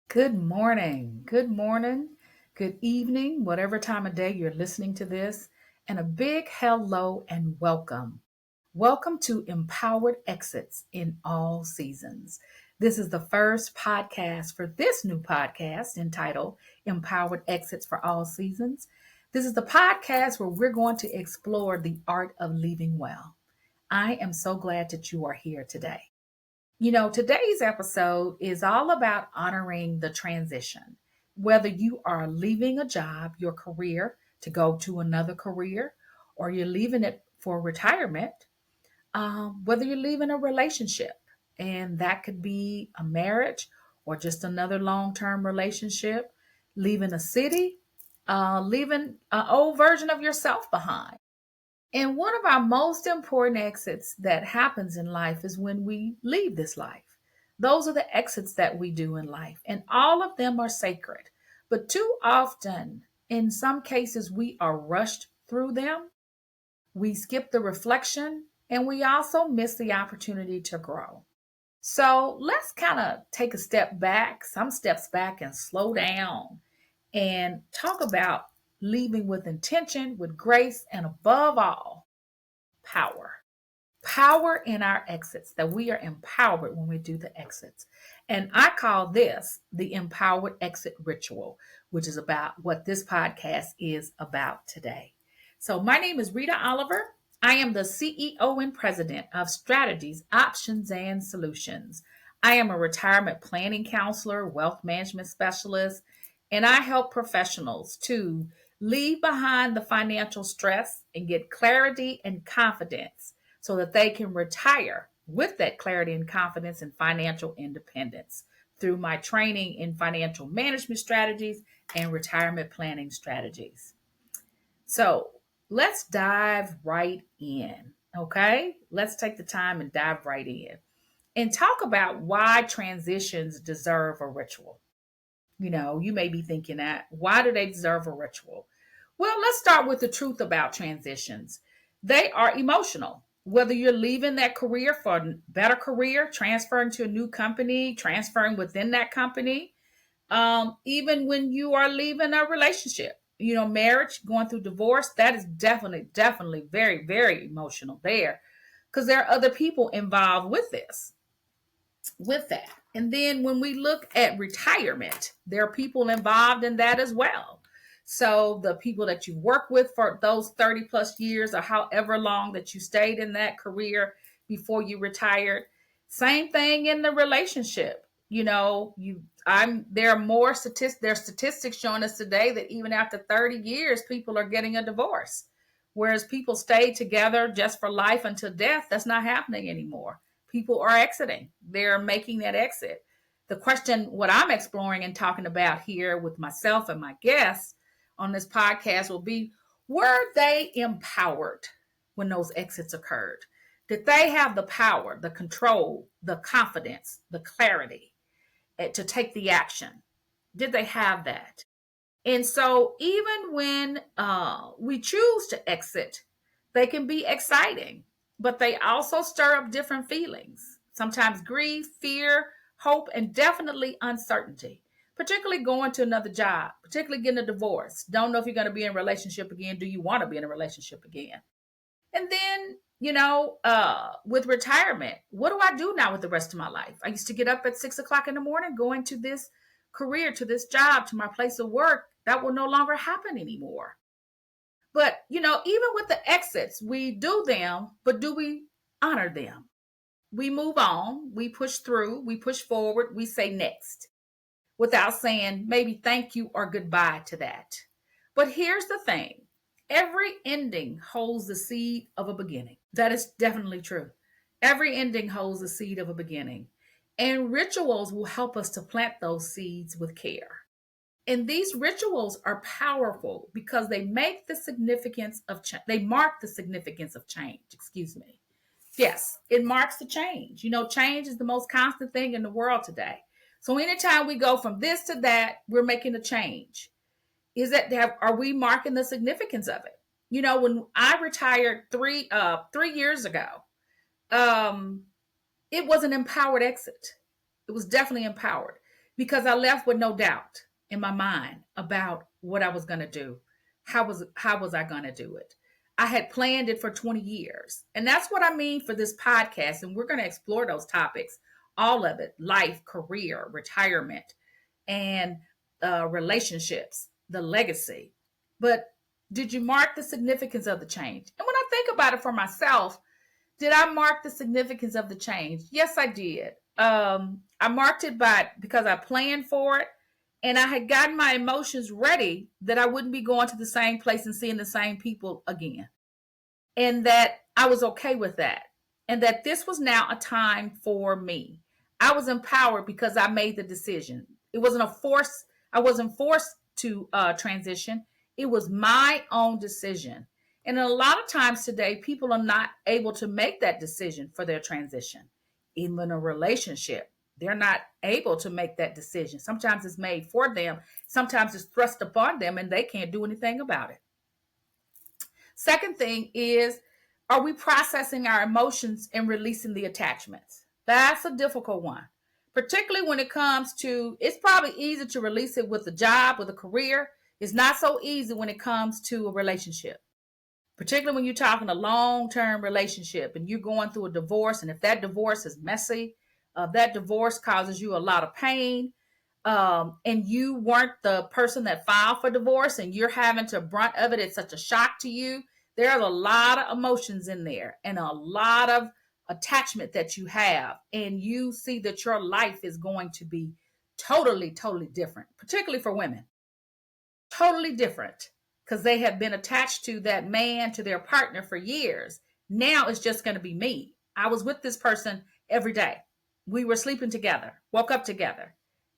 Good morning, good evening, whatever time of day you're listening to this, and a big hello and welcome. Welcome to Empowered Exits in All Seasons. This is the first podcast for this new podcast entitled Empowered Exits for All Seasons. This is the podcast where we're going to explore the art of leaving well. I am so glad that you are here today. Today's episode is all about honoring the transition. Whether you are leaving a job, your career, to go to another career, or you're leaving it for retirement, whether you're leaving a relationship, and that could be a marriage or just another long term relationship, leaving a city, leaving an old version of yourself behind. And one of our most important exits that happens in life is when we leave this life. Those are the exits that we do in life, and all of them are sacred. But too often, in some cases, we are rushed through them, we skip the reflection, and we also miss the opportunity to grow. So let's kind of take a step back, some steps back, and slow down and talk about leaving with intention, with grace, and above all, power. Power in our exits, that we are empowered when we do the exits. And I call this the empowered exit ritual, which is about what this podcast is about today. So, my name is Rita Oliver. I am the CEO and president of Strategies, Options, and Solutions. I am a retirement planning counselor, wealth management specialist, and I help professionals to leave behind the financial stress and get clarity and confidence so that they can retire with that clarity and confidence and financial independence through my training in financial management strategies and retirement planning strategies. So let's dive right in. Okay, let's take the time and dive right in and talk about why transitions deserve a ritual. You may be thinking that, why do they deserve a ritual? Well, let's start with the truth about transitions. They are emotional. Whether you're leaving that career for a better career, transferring to a new company, transferring within that company, even when you are leaving a relationship, marriage, going through divorce, that is definitely very, very emotional there because there are other people involved with that. And then when we look at retirement, there are people involved in that as well. So the people that you work with for those 30 plus years or however long that you stayed in that career before you retired, same thing in the relationship. There are more statistics, there are statistics showing us today that even after 30 years, people are getting a divorce. Whereas people stayed together just for life until death, that's not happening anymore. People are exiting. They're making that exit. The question, what I'm exploring and talking about here with myself and my guests on this podcast will be, were they empowered when those exits occurred? Did they have the power, the control, the confidence, the clarity to take the action? Did they have that? And so, even when we choose to exit, they can be exciting, but they also stir up different feelings. Sometimes grief, fear, hope, and definitely uncertainty. Particularly going to another job, particularly getting a divorce. Don't know if you're going to be in a relationship again. Do you want to be in a relationship again? And then, with retirement, what do I do now with the rest of my life? I used to get up at 6 o'clock in the morning, going to this career, to this job, to my place of work. That will no longer happen anymore. But, even with the exits, we do them, but do we honor them? We move on, we push through, we push forward, we say next without saying maybe thank you or goodbye to that. But here's the thing, every ending holds the seed of a beginning. That is definitely true. Every ending holds the seed of a beginning. And rituals will help us to plant those seeds with care. And these rituals are powerful because they make the significance of change. They mark the significance of change, excuse me. Yes, it marks the change. Change is the most constant thing in the world today. So anytime we go from this to that, we're making a change. Are we marking the significance of it? When I retired 3 years ago, um, it was an empowered exit. It was definitely empowered because I left with no doubt in my mind about what I was going to do. How was I going to do it? I had planned it for 20 years. And that's what I mean for this podcast. And we're going to explore those topics, all of it: life, career, retirement, and relationships, the legacy. But did you mark the significance of the change? And when I think about it for myself, did I mark the significance of the change? Yes, I did. I marked it because I planned for it, and I had gotten my emotions ready that I wouldn't be going to the same place and seeing the same people again, and that I was okay with that, and that this was now a time for me. I was empowered because I made the decision. It wasn't a force. I wasn't forced to transition. It was my own decision. And a lot of times today, people are not able to make that decision for their transition. Even in a relationship, they're not able to make that decision. Sometimes it's made for them, sometimes it's thrust upon them, and they can't do anything about it. Second thing is, are we processing our emotions and releasing the attachments? That's a difficult one, particularly when it comes to, it's probably easy to release it with a job, with a career. It's not so easy when it comes to a relationship, particularly when you're talking a long-term relationship and you're going through a divorce. And if that divorce is messy, that divorce causes you a lot of pain, and you weren't the person that filed for divorce and you're having to brunt of it, it's such a shock to you. There's a lot of emotions in there and a lot of attachment that you have, and you see that your life is going to be totally, totally different, particularly for women. Totally different, because they have been attached to that man, to their partner for years. Now it's just going to be me. I was with this person every day. We were sleeping together, woke up together.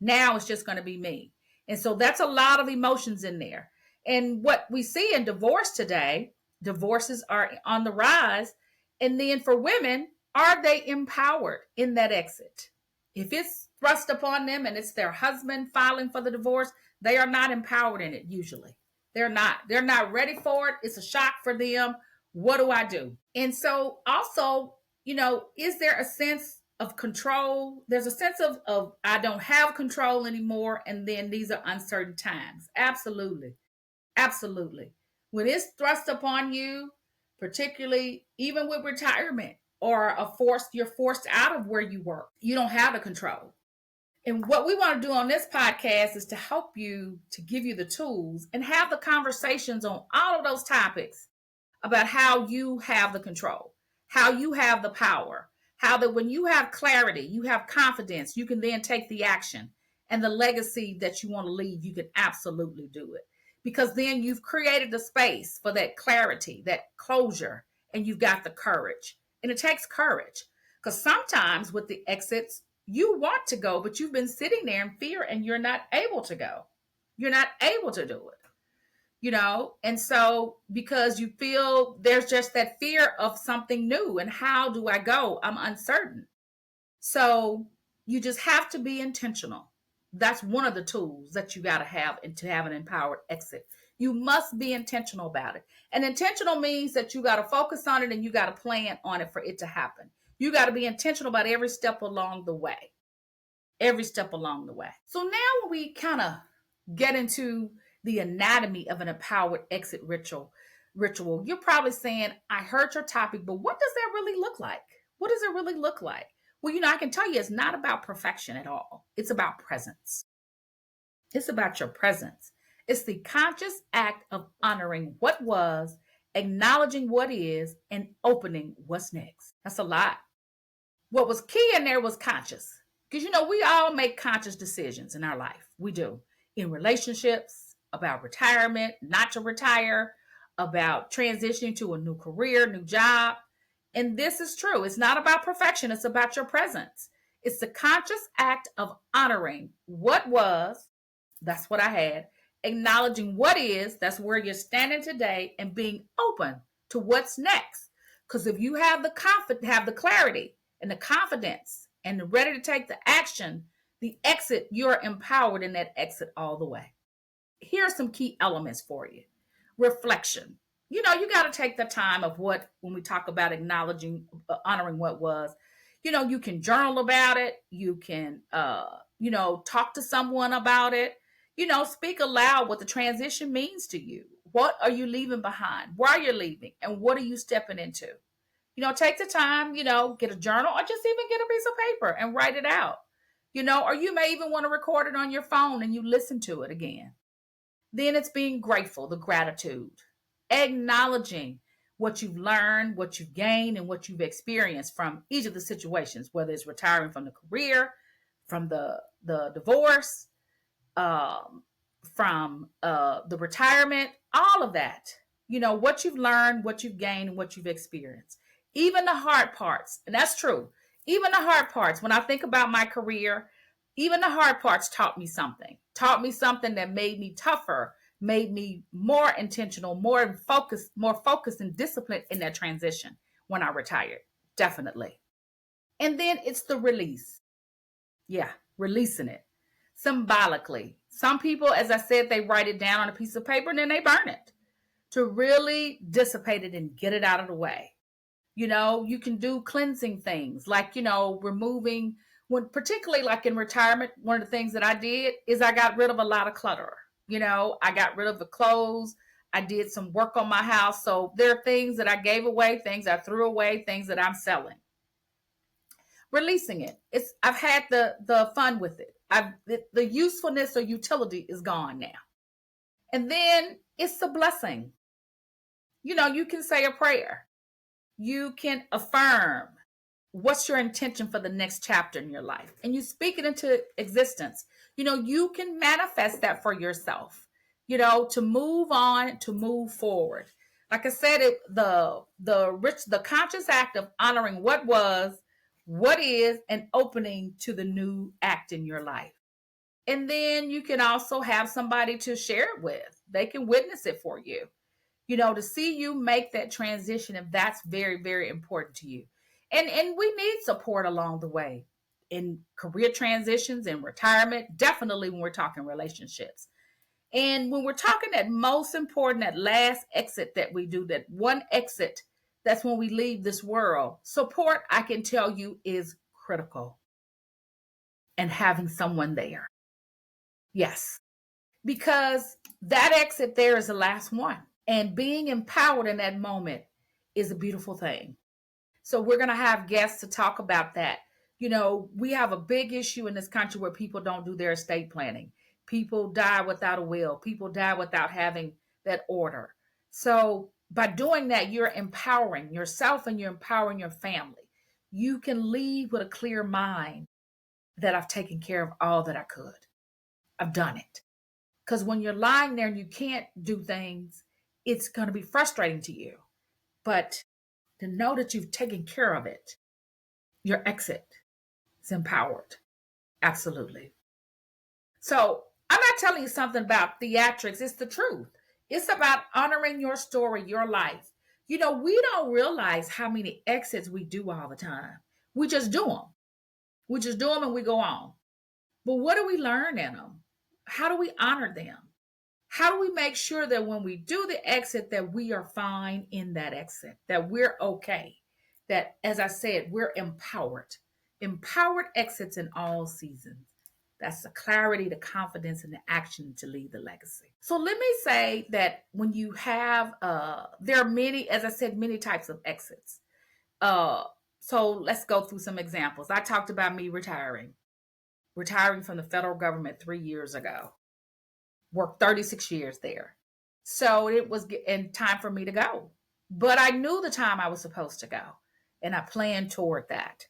Now it's just going to be me. And so that's a lot of emotions in there. And what we see in divorce today, divorces are on the rise. And then for women, are they empowered in that exit? If it's thrust upon them and it's their husband filing for the divorce, they are not empowered in it usually. They're not ready for it. It's a shock for them. What do I do? And so also, is there a sense of control? There's a sense of I don't have control anymore, and then these are uncertain times. Absolutely. Absolutely. When it's thrust upon you, particularly even with retirement or you're forced out of where you work, you don't have the control. And what we want to do on this podcast is to help you, to give you the tools and have the conversations on all of those topics about how you have the control, how you have the power, how that when you have clarity, you have confidence, you can then take the action, and the legacy that you want to leave, you can absolutely do it. Because then you've created the space for that clarity, that closure, and you've got the courage. And it takes courage, because sometimes with the exits, you want to go, but you've been sitting there in fear and you're not able to go. You're not able to do it. And so because you feel there's just that fear of something new, and how do I go? I'm uncertain. So you just have to be intentional. That's one of the tools that you got to have, and to have an empowered exit. You must be intentional about it. And intentional means that you got to focus on it and you got to plan on it for it to happen. You got to be intentional about every step along the way. Every step along the way. So now when we kind of get into the anatomy of an empowered exit ritual, you're probably saying, I heard your topic, but what does that really look like? What does it really look like? Well, I can tell you it's not about perfection at all. It's about presence. It's about your presence. It's the conscious act of honoring what was, acknowledging what is, and opening what's next. That's a lot. What was key in there was conscious. Because, we all make conscious decisions in our life. We do. In relationships, about retirement, not to retire, about transitioning to a new career, new job. And this is true. It's not about perfection. It's about your presence. It's the conscious act of honoring what was, that's what I had, acknowledging what is, that's where you're standing today, and being open to what's next. Because if you have the clarity and the confidence and ready to take the action, the exit, you're empowered in that exit all the way. Here are some key elements for you. Reflection. You got to take the time of when we talk about acknowledging, honoring what was, you can journal about it. You can talk to someone about it. Speak aloud what the transition means to you. What are you leaving behind? Where are you leaving? And what are you stepping into? Take the time, get a journal or just even get a piece of paper and write it out. Or you may even want to record it on your phone and you listen to it again. Then it's being grateful, the gratitude, acknowledging what you've learned, what you've gained, and what you've experienced from each of the situations, whether it's retiring from the career, from the divorce, um, from the retirement, all of that. What you've learned, what you've gained, and what you've experienced. Even the hard parts, and that's true. Even the hard parts, when I think about my career, even the hard parts taught me something that made me tougher, made me more intentional, more focused and disciplined in that transition when I retired. Definitely. And then it's the release. Yeah, releasing it symbolically. Some people, as I said, they write it down on a piece of paper and then they burn it to really dissipate it and get it out of the way. You can do cleansing things like, removing, when particularly like in retirement, one of the things that I did is I got rid of a lot of clutter. I got rid of the clothes. I did some work on my house. So there are things that I gave away, things I threw away, things that I'm selling. Releasing it. I've had the fun with it. The usefulness or utility is gone now. And then it's a blessing. You can say a prayer. You can affirm what's your intention for the next chapter in your life, and you speak it into existence. You can manifest that for yourself, to move on, to move forward. Like I said, the conscious act of honoring what was, what is, and opening to the new act in your life. And then you can also have somebody to share it with. They can witness it for you, to see you make that transition, if that's very, very important to you. And we need support along the way in career transitions and retirement, definitely when we're talking relationships. And when we're talking that most important, that last exit that we do, that one exit, that's when we leave this world. Support, I can tell you, is critical. And having someone there. Yes. Because that exit there is the last one. And being empowered in that moment is a beautiful thing. So we're going to have guests to talk about that. We have a big issue in this country where people don't do their estate planning. People die without a will. People die without having that order. So by doing that, you're empowering yourself and you're empowering your family. You can leave with a clear mind that I've taken care of all that I could. I've done it. Because when you're lying there and you can't do things, it's going to be frustrating to you. But to know that you've taken care of it, your exit is empowered. Absolutely. So I'm not telling you something about theatrics. It's the truth. It's about honoring your story, your life. We don't realize how many exits we do all the time. We just do them. We just do them and we go on. But what do we learn in them? How do we honor them? How do we make sure that when we do the exit that we are fine in that exit, that we're okay, that, as I said, we're empowered. Empowered exits in all seasons. That's the clarity, the confidence, and the action to leave the legacy. So let me say that when you have, there are many, as I said, many types of exits. So let's go through some examples. I talked about me retiring from the federal government 3 years ago. Worked 36 years there. So it was in time for me to go. But I knew the time I was supposed to go. And I planned toward that.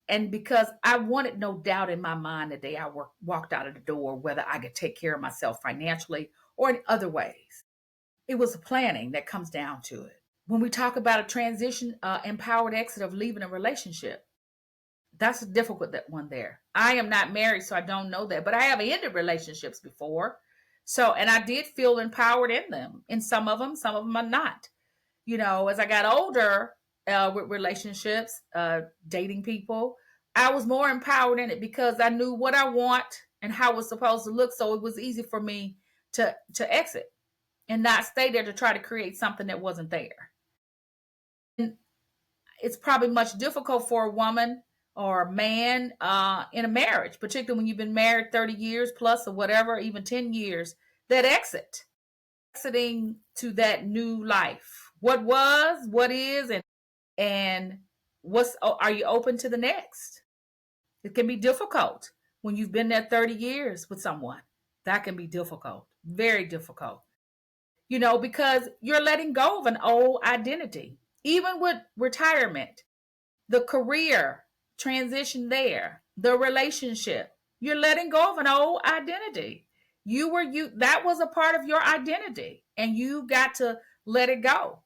And because I wanted no doubt in my mind the day I walked out of the door, whether I could take care of myself financially or in other ways. It was a planning that comes down to it. When we talk about a transition, empowered exit of leaving a relationship, that's a difficult one there. I am not married, so I don't know that. But I have ended relationships before. So, and I did feel empowered in them. In some of them are not. As I got older with relationships, dating people, I was more empowered in it because I knew what I want and how it was supposed to look. So it was easy for me to exit and not stay there to try to create something that wasn't there. And it's probably much difficult for a woman or man in a marriage, particularly when you've been married 30 years plus or whatever, even 10 years, that exiting to that new life. What was, what is, and what's, are you open to the next? It can be difficult when you've been there 30 years with someone. That can be difficult, very difficult, because you're letting go of an old identity. Even with retirement, the career transition there, the relationship, you're letting go of an old identity. That was a part of your identity and you got to let it go.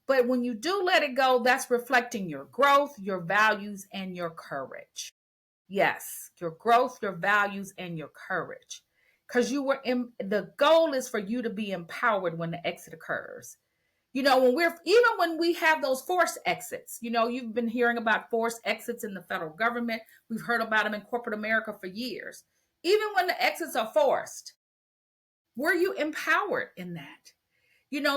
But when you do let it go, that's reflecting your growth, your values, and your courage. Yes, your growth, your values, and your courage. Because the goal is for you to be empowered when the exit occurs. When we have those forced exits, you've been hearing about forced exits in the federal government. We've heard about them in corporate America for years. Even when the exits are forced, were you empowered in that?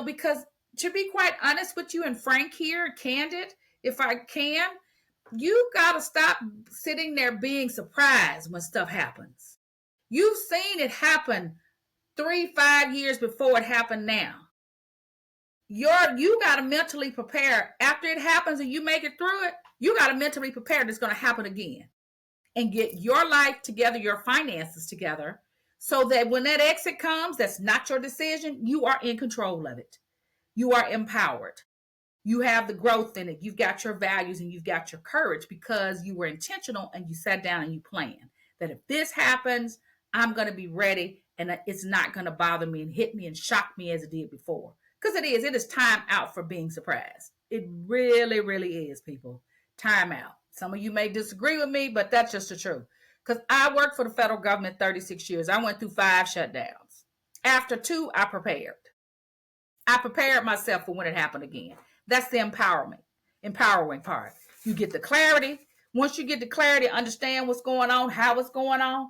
Because to be quite honest with you and frank here, candid, if I can, you got to stop sitting there being surprised when stuff happens. You've seen it happen 3-5 years before it happened now. You got to mentally prepare. After it happens and you make it through it, you got to mentally prepare it's going to happen again. And get your life together, your finances together, so that when that exit comes, that's not your decision, you are in control of it. You are empowered. You have the growth in it. You've got your values and you've got your courage because you were intentional and you sat down and you planned that if this happens, I'm going to be ready and it's not going to bother me and hit me and shock me as it did before. Because it is time out for being surprised. It really, really is, people. Time out. Some of you may disagree with me, but that's just the truth. Because I worked for the federal government 36 years. I went through 5 shutdowns. After 2, I prepared. I prepared myself for when it happened again. That's the empowering part. You get the clarity. Once you get the clarity, understand what's going on, how it's going on,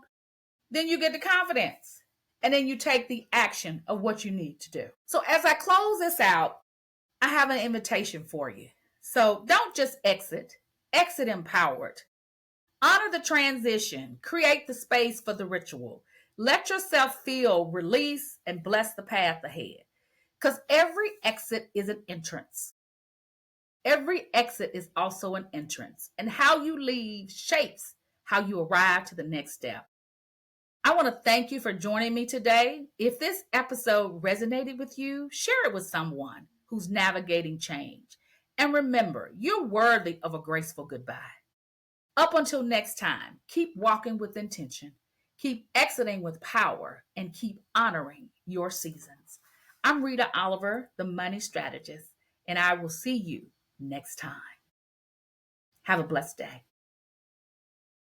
then you get the confidence. And then you take the action of what you need to do. So as I close this out, I have an invitation for you. So don't just exit empowered. Honor the transition. Create the space for the ritual. Let yourself feel release and bless the path ahead. Because every exit is an entrance. Every exit is also an entrance. And how you leave shapes how you arrive to the next step. I want to thank you for joining me today. If this episode resonated with you, share it with someone who's navigating change. And remember, you're worthy of a graceful goodbye. Up until next time, keep walking with intention, keep exiting with power, and keep honoring your seasons. I'm Rita Oliver, the Money Strategist, and I will see you next time. Have a blessed day.